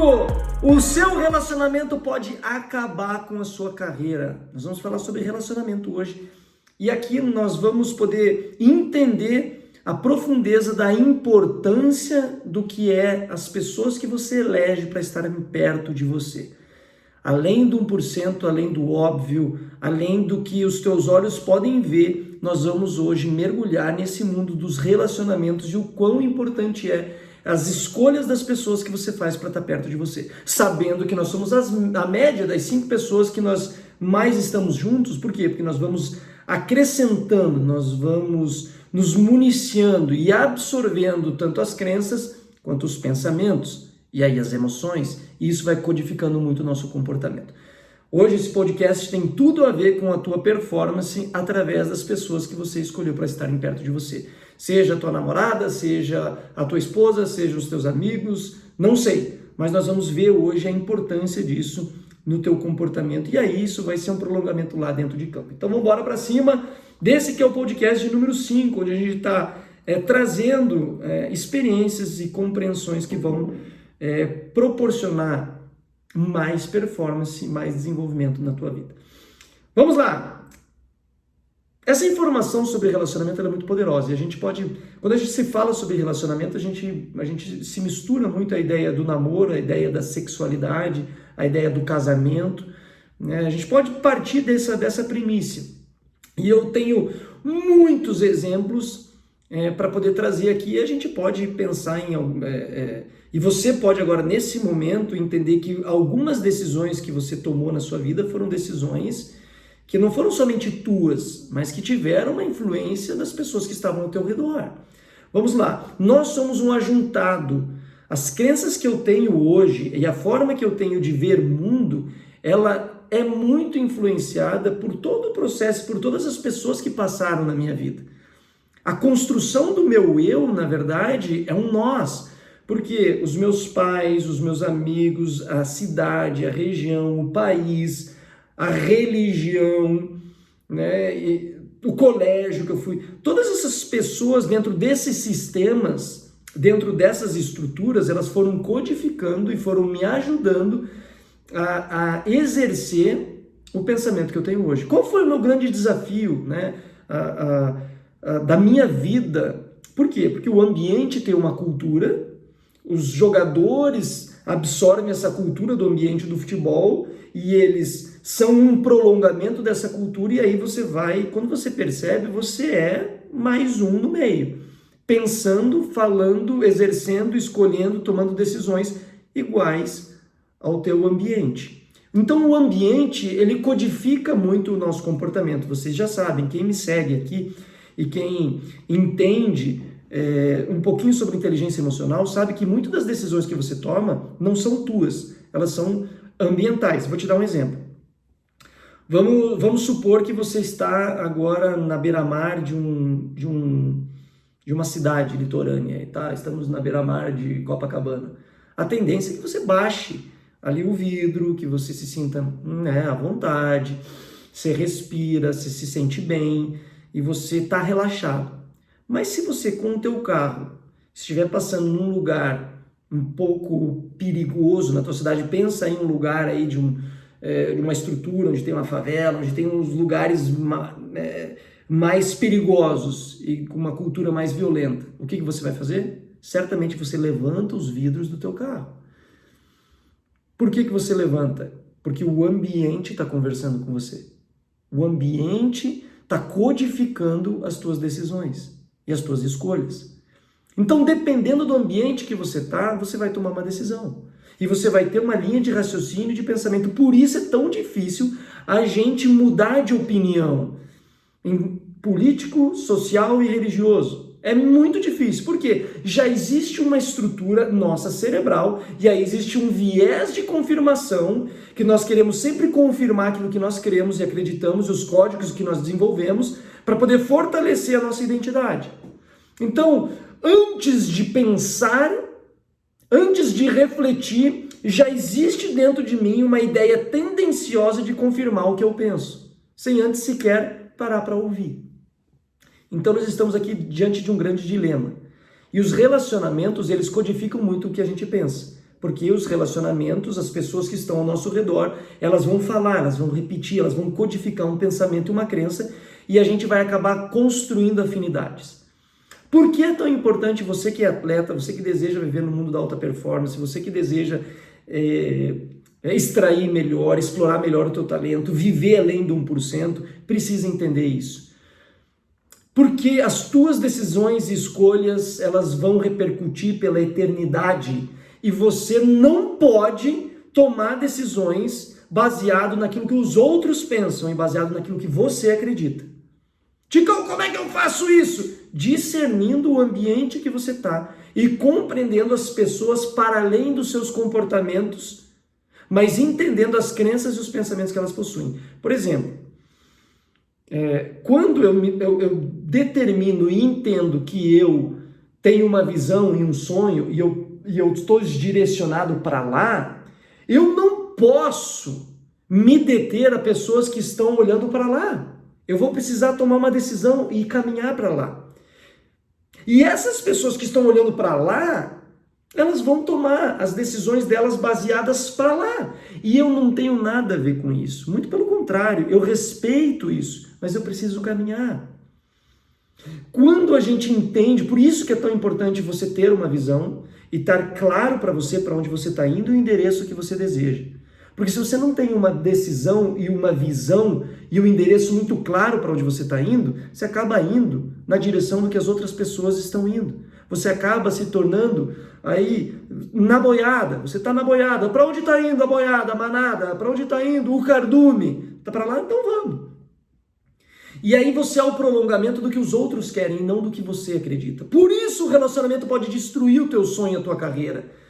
amigo, o seu relacionamento pode acabar com a sua carreira. Nós vamos falar sobre relacionamento hoje. E aqui nós vamos poder entender a profundeza da importância do que é as pessoas que você elege para estarem perto de você. Além do 1%, além do óbvio, além do que os teus olhos podem ver, nós vamos hoje mergulhar nesse mundo dos relacionamentos e o quão importante é as escolhas das pessoas que você faz para estar perto de você. Sabendo que nós somos a média das 5 pessoas que nós mais estamos juntos. Por quê? Porque nós vamos acrescentando, nós vamos nos municiando e absorvendo tanto as crenças quanto os pensamentos e aí as emoções, e isso vai codificando muito o nosso comportamento. Hoje esse podcast tem tudo a ver com a tua performance através das pessoas que você escolheu para estarem perto de você. Seja a tua namorada, seja a tua esposa, seja os teus amigos, não sei, mas nós vamos ver hoje a importância disso no teu comportamento, e aí isso vai ser um prolongamento lá dentro de campo. Então vamos embora para cima desse que é o podcast de número 5, onde a gente está trazendo experiências e compreensões que vão proporcionar mais performance, mais desenvolvimento na tua vida. Vamos lá! Essa informação sobre relacionamento é muito poderosa e a gente pode, quando a gente se fala sobre relacionamento, a gente se mistura muito a ideia do namoro, a ideia da sexualidade, a ideia do casamento, né? A gente pode partir dessa primícia. E eu tenho muitos exemplos para poder trazer aqui, e a gente pode pensar em... e você pode agora, nesse momento, entender que algumas decisões que você tomou na sua vida foram decisões que não foram somente tuas, mas que tiveram uma influência das pessoas que estavam ao teu redor. Vamos lá, nós somos um ajuntado. As crenças que eu tenho hoje e a forma que eu tenho de ver o mundo, ela é muito influenciada por todo o processo, por todas as pessoas que passaram na minha vida. A construção do meu eu, na verdade, é um nós, porque os meus pais, os meus amigos, a cidade, a região, o país, a religião, né, e o colégio que eu fui, todas essas pessoas dentro desses sistemas, dentro dessas estruturas, elas foram codificando e foram me ajudando a exercer o pensamento que eu tenho hoje. Qual foi o meu grande desafio, né, da minha vida? Por quê? Porque o ambiente tem uma cultura, os jogadores absorvem essa cultura do ambiente do futebol e eles são um prolongamento dessa cultura, e aí você vai, quando você percebe, você é mais um no meio, pensando, falando, exercendo, escolhendo, tomando decisões iguais ao teu ambiente. Então o ambiente, ele codifica muito o nosso comportamento. Vocês já sabem, quem me segue aqui e quem entende um pouquinho sobre inteligência emocional sabe que muitas das decisões que você toma não são tuas, elas são ambientais. Vou te dar um exemplo. Vamos supor que você está agora na beira-mar de uma cidade litorânea, tá? Estamos na beira-mar de Copacabana. A tendência é que você baixe ali o vidro, que você se sinta à vontade, você respira, você se sente bem e você está relaxado. Mas se você com o teu carro estiver passando num lugar um pouco perigoso na tua cidade, pensa em um lugar aí de uma estrutura onde tem uma favela, onde tem uns lugares mais perigosos e com uma cultura mais violenta. O que você vai fazer? Certamente você levanta os vidros do teu carro. Por que você levanta? Porque o ambiente está conversando com você. O ambiente está codificando as tuas decisões e as tuas escolhas. Então, dependendo do ambiente que você está, você vai tomar uma decisão. E você vai ter uma linha de raciocínio e de pensamento. Por isso é tão difícil a gente mudar de opinião em político, social e religioso. É muito difícil, porque já existe uma estrutura nossa cerebral e aí existe um viés de confirmação que nós queremos sempre confirmar aquilo que nós cremos e acreditamos, os códigos que nós desenvolvemos para poder fortalecer a nossa identidade. Então, antes de pensar, antes de refletir, já existe dentro de mim uma ideia tendenciosa de confirmar o que eu penso, sem antes sequer parar para ouvir. Então nós estamos aqui diante de um grande dilema. E os relacionamentos, eles codificam muito o que a gente pensa. Porque os relacionamentos, as pessoas que estão ao nosso redor, elas vão falar, elas vão repetir, elas vão codificar um pensamento e uma crença e a gente vai acabar construindo afinidades. Por que é tão importante você que é atleta, você que deseja viver no mundo da alta performance, você que deseja extrair melhor, explorar melhor o teu talento, viver além do 1%, precisa entender isso. Porque as tuas decisões e escolhas, elas vão repercutir pela eternidade e você não pode tomar decisões baseado naquilo que os outros pensam e baseado naquilo que você acredita. Ticão, como é que eu faço isso? Discernindo o ambiente que você está e compreendendo as pessoas para além dos seus comportamentos, mas entendendo as crenças e os pensamentos que elas possuem. Por exemplo, quando eu determino e entendo que eu tenho uma visão e um sonho e eu estou direcionado para lá, eu não posso me deter a pessoas que estão olhando para lá. Eu vou precisar tomar uma decisão e caminhar para lá. E essas pessoas que estão olhando para lá, elas vão tomar as decisões delas baseadas para lá. E eu não tenho nada a ver com isso. Muito pelo contrário, eu respeito isso, mas eu preciso caminhar. Quando a gente entende, por isso que é tão importante você ter uma visão e estar claro para você para onde você está indo e o endereço que você deseja. Porque se você não tem uma decisão e uma visão e um endereço muito claro para onde você está indo, você acaba indo na direção do que as outras pessoas estão indo. Você acaba se tornando aí na boiada. Você está na boiada. Para onde está indo a boiada, a manada? Para onde está indo o cardume? Está para lá? Então vamos. E aí você é o prolongamento do que os outros querem e não do que você acredita. Por isso o relacionamento pode destruir o teu sonho, a tua carreira.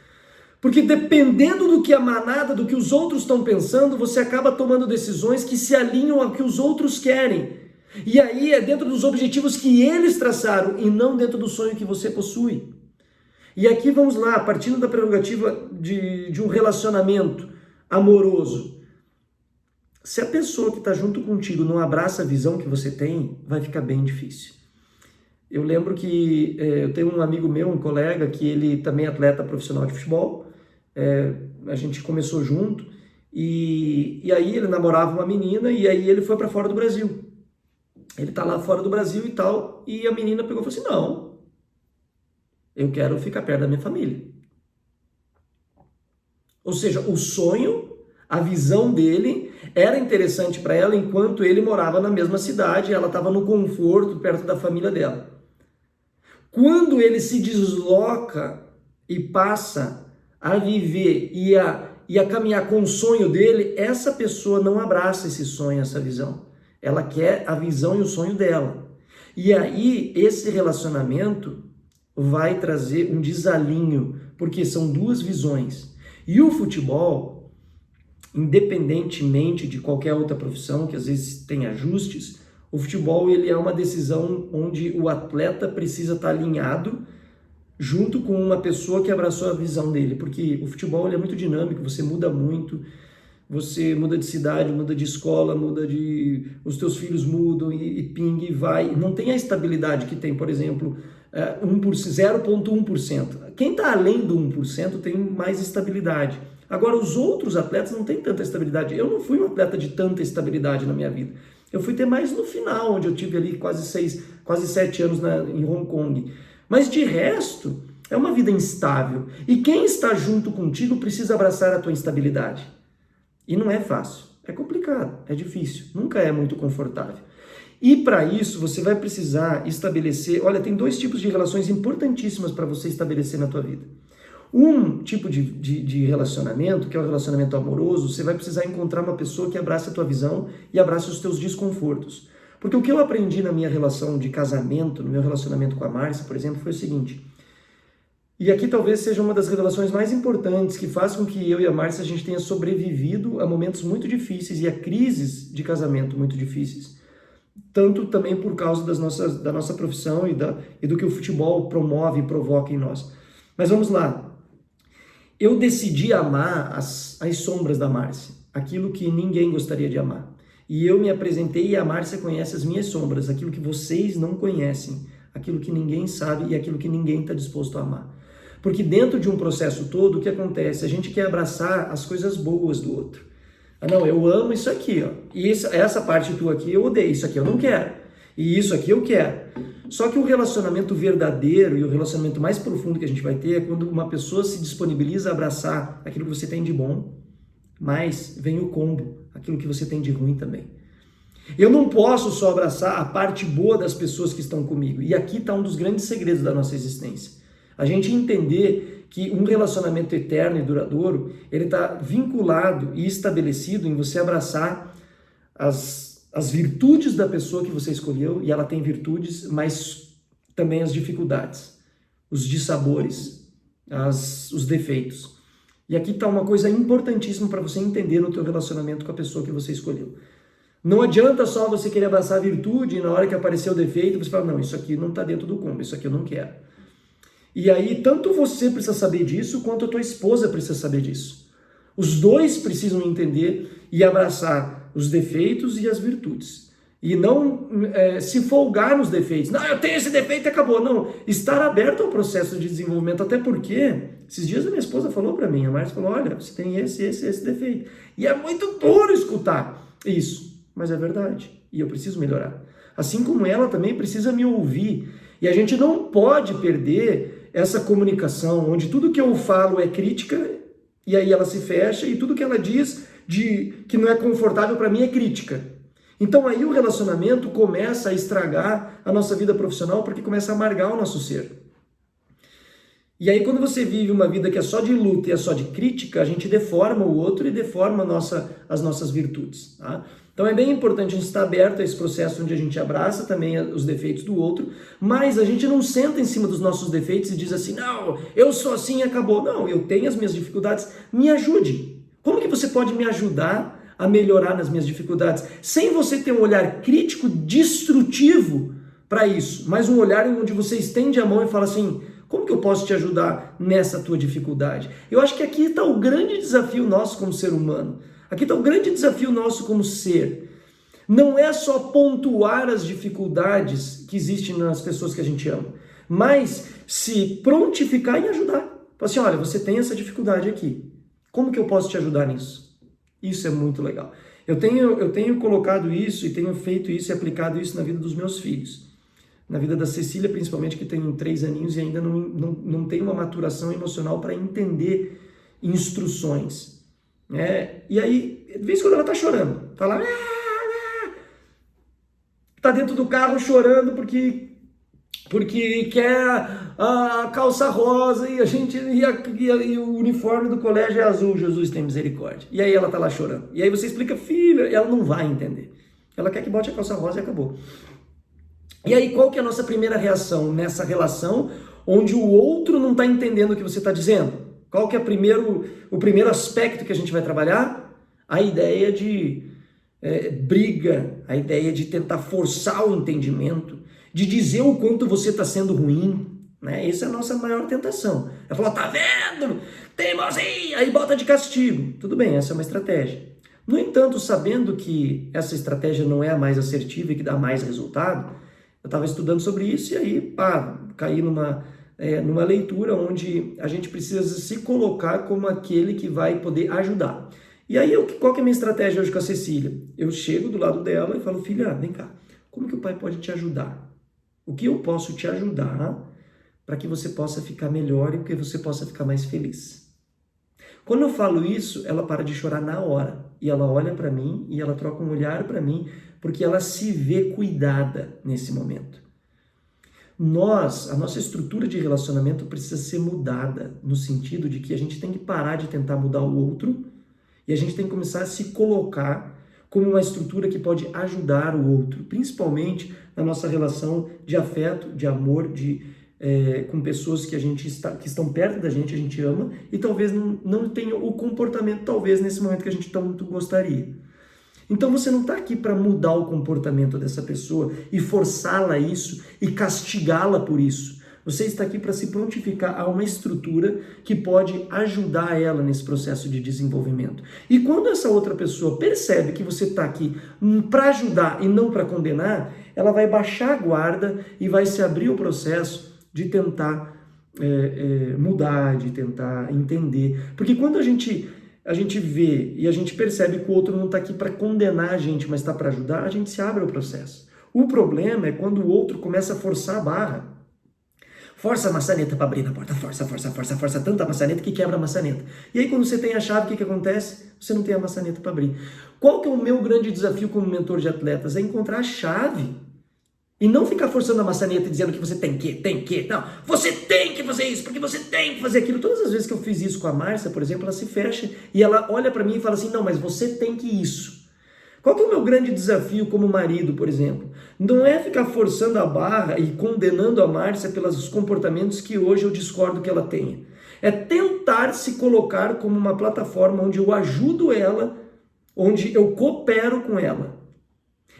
Porque dependendo do que a manada, do que os outros estão pensando, você acaba tomando decisões que se alinham ao que os outros querem. E aí é dentro dos objetivos que eles traçaram e não dentro do sonho que você possui. E aqui vamos lá, partindo da prerrogativa de um relacionamento amoroso. Se a pessoa que está junto contigo não abraça a visão que você tem, vai ficar bem difícil. Eu lembro que eu tenho um amigo meu, um colega, que ele também é atleta profissional de futebol. A gente começou junto e aí ele namorava uma menina e aí ele foi para fora do Brasil. Ele tá lá fora do Brasil e tal, e a menina pegou e falou assim, não, eu quero ficar perto da minha família. Ou seja, o sonho, a visão dele era interessante para ela enquanto ele morava na mesma cidade, ela estava no conforto perto da família dela. Quando ele se desloca e passa a viver e a caminhar com o sonho dele, essa pessoa não abraça esse sonho, essa visão. Ela quer a visão e o sonho dela. E aí, esse relacionamento vai trazer um desalinho, porque são duas visões. E o futebol, independentemente de qualquer outra profissão, que às vezes tem ajustes, o futebol ele é uma decisão onde o atleta precisa estar alinhado junto com uma pessoa que abraçou a visão dele, porque o futebol ele é muito dinâmico, você muda muito, você muda de cidade, muda de escola, os teus filhos mudam e pinga e vai, não tem a estabilidade que tem, por exemplo, 0,1%. Quem está além do 1% tem mais estabilidade. Agora, os outros atletas não têm tanta estabilidade. Eu não fui um atleta de tanta estabilidade na minha vida. Eu fui ter mais no final, onde eu tive ali quase 7 anos em Hong Kong. Mas de resto, é uma vida instável. E quem está junto contigo precisa abraçar a tua instabilidade. E não é fácil, é complicado, é difícil, nunca é muito confortável. E para isso você vai precisar estabelecer, olha, tem 2 tipos de relações importantíssimas para você estabelecer na tua vida. Um tipo de relacionamento, que é o relacionamento amoroso, você vai precisar encontrar uma pessoa que abraça a tua visão e abraça os teus desconfortos. Porque o que eu aprendi na minha relação de casamento, no meu relacionamento com a Márcia, por exemplo, foi o seguinte. E aqui talvez seja uma das revelações mais importantes que faz com que eu e a Márcia a gente tenha sobrevivido a momentos muito difíceis e a crises de casamento muito difíceis. Tanto também por causa da nossa profissão e do que o futebol promove e provoca em nós. Mas vamos lá. Eu decidi amar as sombras da Márcia, aquilo que ninguém gostaria de amar. E eu me apresentei e a Márcia conhece as minhas sombras, aquilo que vocês não conhecem, aquilo que ninguém sabe e aquilo que ninguém está disposto a amar. Porque dentro de um processo todo, o que acontece? A gente quer abraçar as coisas boas do outro. Ah, não, eu amo isso aqui, ó. E essa parte tua aqui eu odeio, isso aqui eu não quero. E isso aqui eu quero. Só que o relacionamento verdadeiro e o relacionamento mais profundo que a gente vai ter é quando uma pessoa se disponibiliza a abraçar aquilo que você tem de bom, mas vem o combo, aquilo que você tem de ruim também. Eu não posso só abraçar a parte boa das pessoas que estão comigo. E aqui está um dos grandes segredos da nossa existência. A gente entender que um relacionamento eterno e duradouro, ele está vinculado e estabelecido em você abraçar as virtudes da pessoa que você escolheu, e ela tem virtudes, mas também as dificuldades, os dissabores, os defeitos. E aqui está uma coisa importantíssima para você entender no teu relacionamento com a pessoa que você escolheu. Não adianta só você querer abraçar a virtude e na hora que aparecer o defeito, você fala, não, isso aqui não está dentro do combo, isso aqui eu não quero. E aí, tanto você precisa saber disso, quanto a tua esposa precisa saber disso. Os dois precisam entender e abraçar os defeitos e as virtudes. E não se folgar nos defeitos. Não, eu tenho esse defeito e acabou. Não, estar aberto ao processo de desenvolvimento. Até porque, esses dias a minha esposa falou para mim, a Márcia falou, olha, você tem esse defeito. E é muito duro escutar isso, mas é verdade. E eu preciso melhorar. Assim como ela também precisa me ouvir. E a gente não pode perder essa comunicação, onde tudo que eu falo é crítica, e aí ela se fecha, e tudo que ela diz que não é confortável para mim é crítica. Então aí o relacionamento começa a estragar a nossa vida profissional, porque começa a amargar o nosso ser. E aí quando você vive uma vida que é só de luta e é só de crítica, a gente deforma o outro e deforma as nossas virtudes. Tá? Então é bem importante a gente estar aberto a esse processo onde a gente abraça também os defeitos do outro, mas a gente não senta em cima dos nossos defeitos e diz assim, não, eu sou assim e acabou. Não, eu tenho as minhas dificuldades, me ajude. Como que você pode me ajudar a melhorar nas minhas dificuldades? Sem você ter um olhar crítico, destrutivo para isso, mas um olhar onde você estende a mão e fala assim, como que eu posso te ajudar nessa tua dificuldade? Eu acho que aqui está o grande desafio nosso como ser humano. Aqui está o grande desafio nosso como ser. Não é só pontuar as dificuldades que existem nas pessoas que a gente ama, mas se prontificar e ajudar. Fala assim, olha, você tem essa dificuldade aqui. Como que eu posso te ajudar nisso? Isso é muito legal. Eu tenho colocado isso e tenho feito isso e aplicado isso na vida dos meus filhos. Na vida da Cecília, principalmente, que tem 3 aninhos e ainda não tem uma maturação emocional para entender instruções. E aí, de vez em quando ela tá chorando, tá lá, tá dentro do carro chorando porque quer a calça rosa e o uniforme do colégio é azul, Jesus tem misericórdia. E aí ela tá lá chorando. E aí você explica, filha, ela não vai entender. Ela quer que bote a calça rosa e acabou. E aí qual que é a nossa primeira reação nessa relação onde o outro não tá entendendo o que você tá dizendo? Qual que é o primeiro aspecto que a gente vai trabalhar? A ideia de briga, a ideia de tentar forçar o entendimento, de dizer o quanto você está sendo ruim, né? Essa é a nossa maior tentação. É falar, tá vendo? Teimosia! Aí bota de castigo. Tudo bem, essa é uma estratégia. No entanto, sabendo que essa estratégia não é a mais assertiva e que dá mais resultado, eu estava estudando sobre isso e aí, caí numa leitura onde a gente precisa se colocar como aquele que vai poder ajudar. E aí, qual que é a minha estratégia hoje com a Cecília? Eu chego do lado dela e falo, filha, vem cá, como que o pai pode te ajudar? O que eu posso te ajudar para que você possa ficar melhor e que você possa ficar mais feliz? Quando eu falo isso, ela para de chorar na hora. E ela olha para mim e ela troca um olhar para mim, porque ela se vê cuidada nesse momento. A nossa estrutura de relacionamento precisa ser mudada, no sentido de que a gente tem que parar de tentar mudar o outro e a gente tem que começar a se colocar como uma estrutura que pode ajudar o outro, principalmente na nossa relação de afeto, de amor, com pessoas que estão perto da gente, a gente ama, e talvez não tenha o comportamento, talvez, nesse momento que a gente tanto gostaria. Então você não está aqui para mudar o comportamento dessa pessoa e forçá-la a isso e castigá-la por isso. Você está aqui para se prontificar a uma estrutura que pode ajudar ela nesse processo de desenvolvimento. E quando essa outra pessoa percebe que você está aqui para ajudar e não para condenar, ela vai baixar a guarda e vai se abrir o processo de tentar mudar, de tentar entender. Porque quando a gente vê e a gente percebe que o outro não está aqui para condenar a gente, mas está para ajudar, a gente se abre ao processo. O problema é quando o outro começa a forçar a barra. Força a maçaneta para abrir na porta, força tanta maçaneta que quebra a maçaneta. E aí quando você tem a chave, o que acontece? Você não tem a maçaneta para abrir. Qual que é o meu grande desafio como mentor de atletas? É encontrar a chave. E não ficar forçando a maçaneta e dizendo que você tem que. Não, você tem que fazer isso, porque você tem que fazer aquilo. Todas as vezes que eu fiz isso com a Márcia, por exemplo, ela se fecha e ela olha para mim e fala assim, não, mas você tem que isso. Qual que é o meu grande desafio como marido, por exemplo? Não é ficar forçando a barra e condenando a Márcia pelos comportamentos que hoje eu discordo que ela tenha. É tentar se colocar como uma plataforma onde eu ajudo ela, onde eu coopero com ela.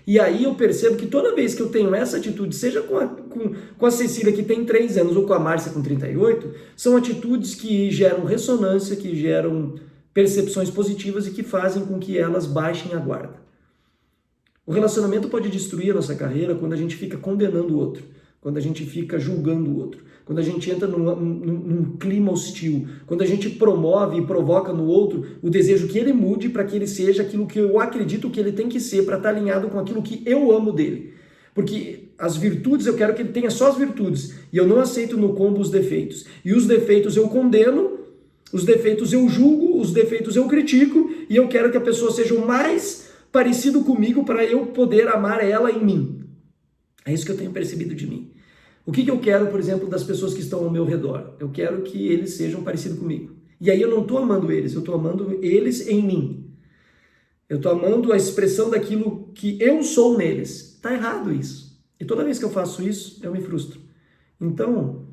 E aí eu percebo que toda vez que eu tenho essa atitude, seja com a Cecília, que tem 3 anos, ou com a Márcia, com 38, são atitudes que geram ressonância, que geram percepções positivas e que fazem com que elas baixem a guarda. O relacionamento pode destruir a nossa carreira quando a gente fica condenando o outro, quando a gente fica julgando o outro, quando a gente entra num clima hostil, quando a gente promove e provoca no outro o desejo que ele mude para que ele seja aquilo que eu acredito que ele tem que ser, para estar alinhado com aquilo que eu amo dele. Porque as virtudes, eu quero que ele tenha só as virtudes, e eu não aceito no combo os defeitos. E os defeitos eu condeno, os defeitos eu julgo, os defeitos eu critico, e eu quero que a pessoa seja o mais parecido comigo para eu poder amar ela em mim. É isso que eu tenho percebido de mim. O que eu quero, por exemplo, das pessoas que estão ao meu redor? Eu quero que eles sejam parecidos comigo. E aí eu não estou amando eles, eu estou amando eles em mim. Eu estou amando a expressão daquilo que eu sou neles. Está errado isso. E toda vez que eu faço isso, eu me frustro. Então,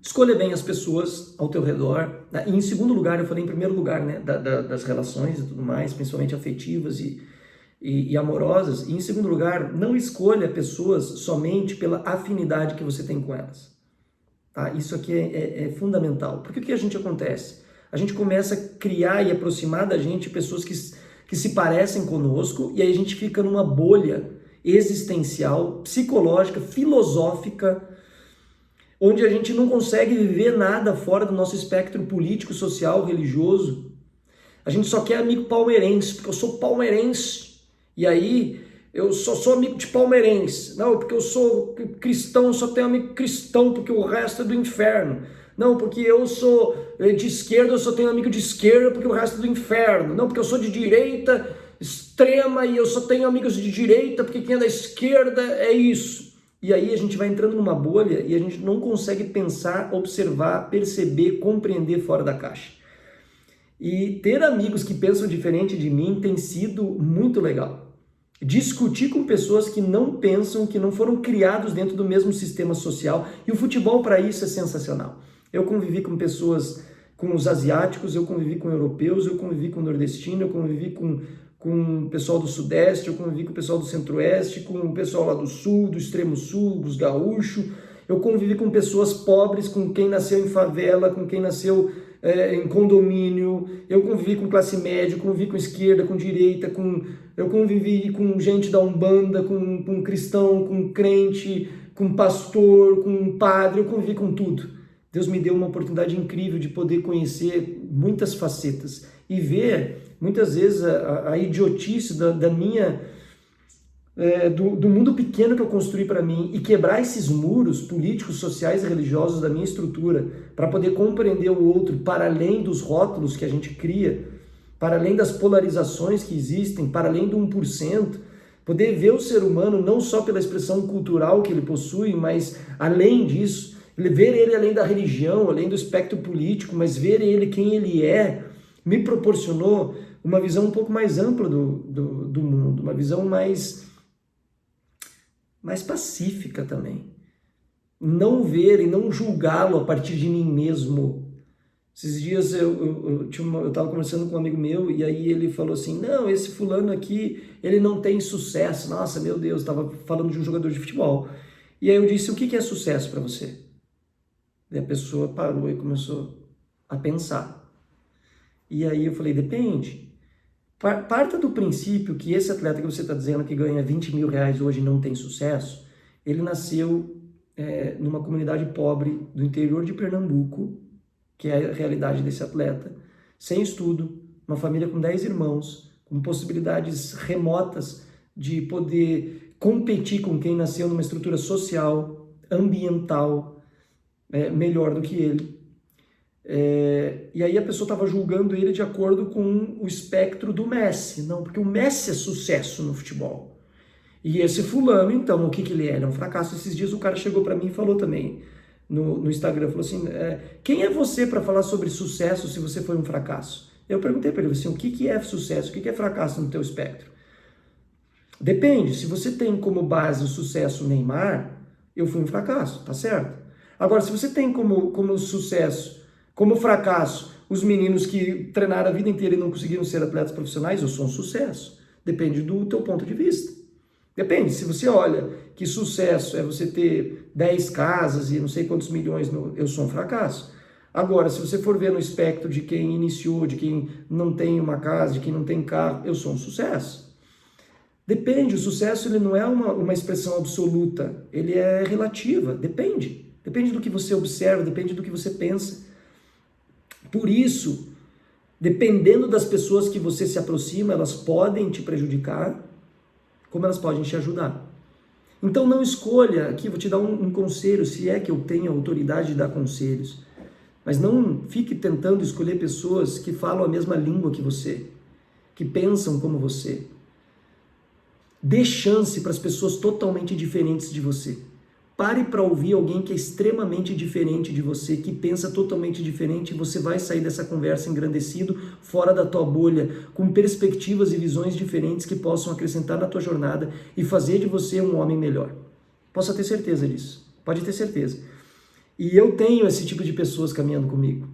escolha bem as pessoas ao teu redor. E em segundo lugar, eu falei em primeiro lugar, né, das relações e tudo mais, principalmente afetivas e amorosas. E em segundo lugar, não escolha pessoas somente pela afinidade que você tem com elas. Tá? Isso aqui é fundamental. Porque o que a gente acontece? A gente começa a criar e aproximar da gente pessoas que se parecem conosco, e aí a gente fica numa bolha existencial, psicológica, filosófica, onde a gente não consegue viver nada fora do nosso espectro político, social, religioso. A gente só quer amigo palmeirense, porque eu sou palmeirense, e aí eu só sou amigo de palmeirense. Não, porque eu sou cristão, eu só tenho amigo cristão, porque o resto é do inferno. Não, porque eu sou de esquerda, eu só tenho amigo de esquerda, porque o resto é do inferno. Não, porque eu sou de direita extrema e eu só tenho amigos de direita, porque quem é da esquerda é isso. E aí a gente vai entrando numa bolha e a gente não consegue pensar, observar, perceber, compreender fora da caixa. E ter amigos que pensam diferente de mim tem sido muito legal. Discutir com pessoas que não pensam, que não foram criados dentro do mesmo sistema social. E o futebol para isso é sensacional. Eu convivi com pessoas, com os asiáticos, eu convivi com europeus, eu convivi com nordestino, eu convivi com o pessoal do sudeste, eu convivi com o pessoal do centro-oeste, com o pessoal lá do sul, do extremo sul, dos gaúchos. Eu convivi com pessoas pobres, com quem nasceu em favela, com quem nasceu em condomínio. Eu convivi com classe média, convivi com esquerda, com direita, eu convivi com gente da Umbanda, com cristão, com crente, com pastor, com padre, eu convivi com tudo. Deus me deu uma oportunidade incrível de poder conhecer muitas facetas e ver, muitas vezes, a idiotice da minha, do mundo pequeno que eu construí para mim, e quebrar esses muros políticos, sociais e religiosos da minha estrutura para poder compreender o outro para além dos rótulos que a gente cria, para além das polarizações que existem, para além do 1%, poder ver o ser humano não só pela expressão cultural que ele possui, mas além disso, ver ele além da religião, além do espectro político, mas ver ele quem ele é, me proporcionou uma visão um pouco mais ampla do mundo, uma visão mais pacífica também. Não ver e não julgá-lo a partir de mim mesmo. Esses dias eu estava conversando com um amigo meu e aí ele falou assim, não, esse fulano aqui, ele não tem sucesso. Nossa, meu Deus, estava falando de um jogador de futebol. E aí eu disse, o que é sucesso para você? E a pessoa parou e começou a pensar. E aí eu falei, depende. Parta do princípio que esse atleta que você está dizendo que ganha 20 mil reais hoje não tem sucesso, ele nasceu numa comunidade pobre do interior de Pernambuco, que é a realidade desse atleta, sem estudo, uma família com 10 irmãos, com possibilidades remotas de poder competir com quem nasceu numa estrutura social, ambiental, melhor do que ele. E aí a pessoa estava julgando ele de acordo com o espectro do Messi. Não, porque o Messi é sucesso no futebol. E esse fulano, então, o que ele é? Ele é um fracasso. Esses dias o cara chegou para mim e falou também no Instagram, falou assim, quem é você para falar sobre sucesso se você foi um fracasso? Eu perguntei para ele assim, o que é sucesso, o que é fracasso no teu espectro? Depende, se você tem como base o sucesso Neymar, eu fui um fracasso, tá certo? Agora, se você tem como sucesso, como fracasso, os meninos que treinaram a vida inteira e não conseguiram ser atletas profissionais, eu sou um sucesso. Depende do teu ponto de vista. Depende, se você olha que sucesso é você ter 10 casas e não sei quantos milhões, eu sou um fracasso. Agora, se você for ver no espectro de quem iniciou, de quem não tem uma casa, de quem não tem carro, eu sou um sucesso. Depende, o sucesso ele não é uma expressão absoluta, ele é relativa, depende. Depende do que você observa, depende do que você pensa. Por isso, dependendo das pessoas que você se aproxima, elas podem te prejudicar, como elas podem te ajudar. Então não escolha, aqui vou te dar um conselho, se é que eu tenho autoridade de dar conselhos, mas não fique tentando escolher pessoas que falam a mesma língua que você, que pensam como você. Dê chance para as pessoas totalmente diferentes de você. Pare para ouvir alguém que é extremamente diferente de você, que pensa totalmente diferente, e você vai sair dessa conversa engrandecido, fora da tua bolha, com perspectivas e visões diferentes que possam acrescentar na tua jornada e fazer de você um homem melhor. Possa ter certeza disso. Pode ter certeza. E eu tenho esse tipo de pessoas caminhando comigo.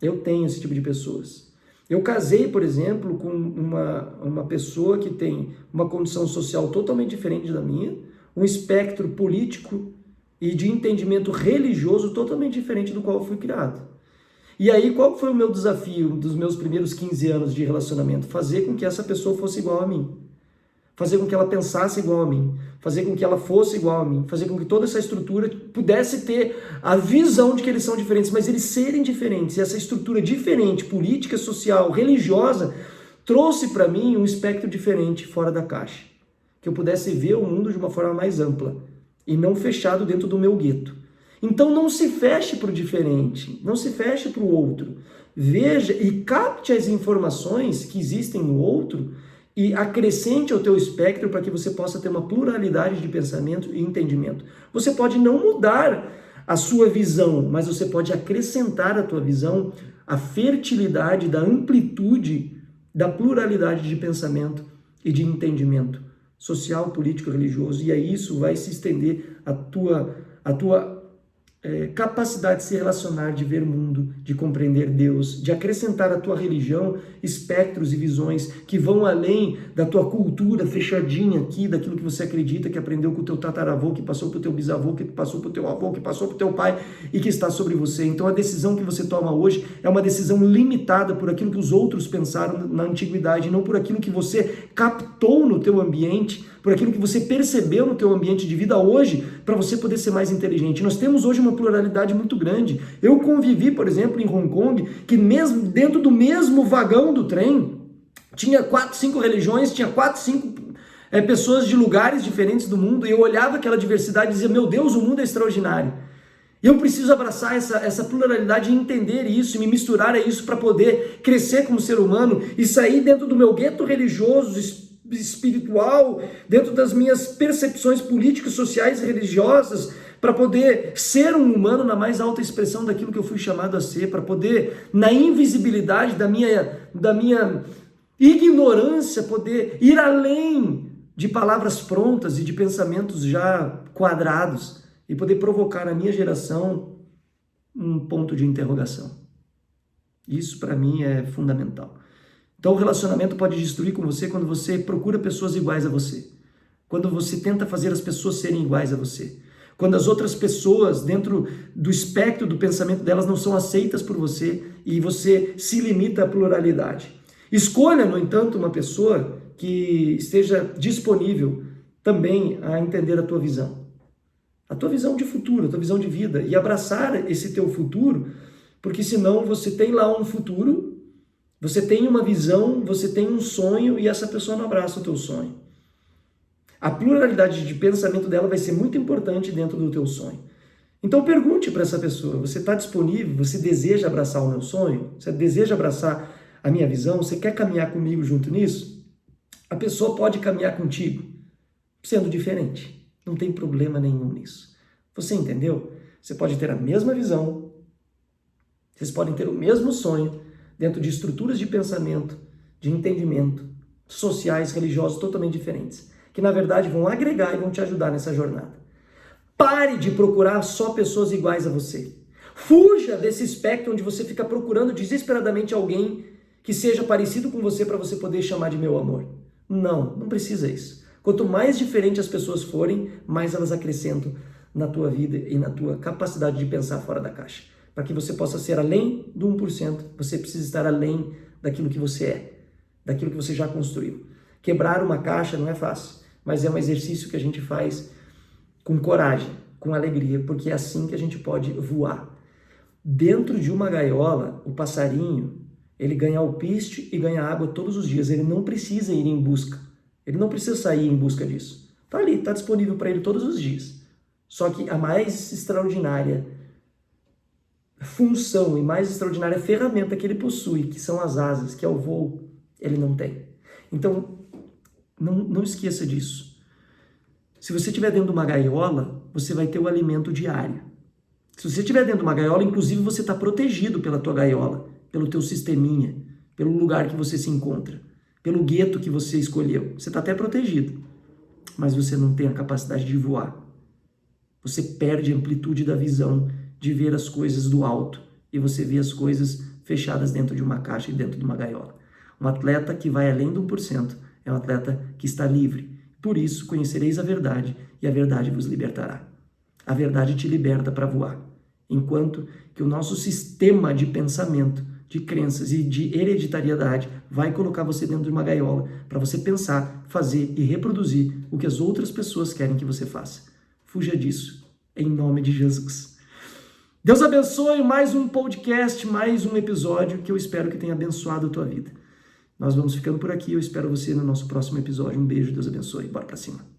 Eu tenho esse tipo de pessoas. Eu casei, por exemplo, com uma pessoa que tem uma condição social totalmente diferente da minha, um espectro político e de entendimento religioso totalmente diferente do qual eu fui criado. E aí, qual foi o meu desafio dos meus primeiros 15 anos de relacionamento? Fazer com que essa pessoa fosse igual a mim. Fazer com que ela pensasse igual a mim. Fazer com que ela fosse igual a mim. Fazer com que toda essa estrutura pudesse ter a visão de que eles são diferentes, mas eles serem diferentes. E essa estrutura diferente, política, social, religiosa, trouxe para mim um espectro diferente fora da caixa. Que eu pudesse ver o mundo de uma forma mais ampla e não fechado dentro do meu gueto. Então não se feche para o diferente, não se feche para o outro. Veja e capte as informações que existem no outro e acrescente ao teu espectro para que você possa ter uma pluralidade de pensamento e entendimento. Você pode não mudar a sua visão, mas você pode acrescentar à tua visão a fertilidade da amplitude da pluralidade de pensamento e de entendimento social, político, religioso, e aí isso vai se estender a tua capacidade de se relacionar, de ver o mundo, de compreender Deus, de acrescentar à tua religião espectros e visões que vão além da tua cultura fechadinha aqui, daquilo que você acredita, que aprendeu com o teu tataravô, que passou para o teu bisavô, que passou para o teu avô, que passou para o teu pai e que está sobre você. Então a decisão que você toma hoje é uma decisão limitada por aquilo que os outros pensaram na antiguidade, não por aquilo que você captou no teu ambiente, por aquilo que você percebeu no teu ambiente de vida hoje, para você poder ser mais inteligente. Nós temos hoje uma pluralidade muito grande. Eu convivi, por exemplo, em Hong Kong, que mesmo dentro do mesmo vagão do trem, tinha 4, 5 religiões, tinha 4, 5 pessoas de lugares diferentes do mundo, e eu olhava aquela diversidade e dizia, meu Deus, o mundo é extraordinário. Eu preciso abraçar essa pluralidade e entender isso, e me misturar a isso para poder crescer como ser humano e sair dentro do meu gueto religioso, espiritual, dentro das minhas percepções políticas, sociais e religiosas, para poder ser um humano na mais alta expressão daquilo que eu fui chamado a ser, para poder, na invisibilidade da minha ignorância, poder ir além de palavras prontas e de pensamentos já quadrados e poder provocar na minha geração um ponto de interrogação. Isso para mim é fundamental. Então o relacionamento pode destruir com você quando você procura pessoas iguais a você. Quando você tenta fazer as pessoas serem iguais a você. Quando as outras pessoas, dentro do espectro do pensamento delas, não são aceitas por você e você se limita à pluralidade. Escolha, no entanto, uma pessoa que esteja disponível também a entender a tua visão. a tua visão de futuro, a tua visão de vida e abraçar esse teu futuro, porque senão você tem lá um futuro, você tem uma visão, você tem um sonho e essa pessoa não abraça o teu sonho. A pluralidade de pensamento dela vai ser muito importante dentro do teu sonho. Então pergunte para essa pessoa, você está disponível? Você deseja abraçar o meu sonho? Você deseja abraçar a minha visão? Você quer caminhar comigo junto nisso? A pessoa pode caminhar contigo sendo diferente. Não tem problema nenhum nisso. Você entendeu? Você pode ter a mesma visão, vocês podem ter o mesmo sonho dentro de estruturas de pensamento, de entendimento, sociais, religiosos totalmente diferentes, que na verdade vão agregar e vão te ajudar nessa jornada. Pare de procurar só pessoas iguais a você. Fuja desse espectro onde você fica procurando desesperadamente alguém que seja parecido com você para você poder chamar de meu amor. Não precisa isso. Quanto mais diferentes as pessoas forem, mais elas acrescentam na tua vida e na tua capacidade de pensar fora da caixa. Para que você possa ser além do 1%, você precisa estar além daquilo que você é, daquilo que você já construiu. Quebrar uma caixa não é fácil, mas é um exercício que a gente faz com coragem, com alegria, porque é assim que a gente pode voar. Dentro de uma gaiola, o passarinho, ele ganha alpiste e ganha água todos os dias. Ele não precisa ir em busca. Ele não precisa sair em busca disso. Está ali, está disponível para ele todos os dias. Só que a mais extraordinária função e mais extraordinária ferramenta que ele possui, que são as asas, que é o voo, ele não tem. Então, não esqueça disso. Se você estiver dentro de uma gaiola, você vai ter o alimento diário. Se você estiver dentro de uma gaiola, inclusive você está protegido pela tua gaiola, pelo teu sisteminha, pelo lugar que você se encontra, pelo gueto que você escolheu. Você está até protegido, mas você não tem a capacidade de voar. Você perde a amplitude da visão de ver as coisas do alto e você vê as coisas fechadas dentro de uma caixa e dentro de uma gaiola. Um atleta que vai além do 1% é um atleta que está livre. Por isso, conhecereis a verdade e a verdade vos libertará. A verdade te liberta para voar. Enquanto que o nosso sistema de pensamento, de crenças e de hereditariedade vai colocar você dentro de uma gaiola para você pensar, fazer e reproduzir o que as outras pessoas querem que você faça. Fuja disso, em nome de Jesus. Deus abençoe mais um podcast, mais um episódio que eu espero que tenha abençoado a tua vida. Nós vamos ficando por aqui, eu espero você no nosso próximo episódio. Um beijo, Deus abençoe, bora pra cima.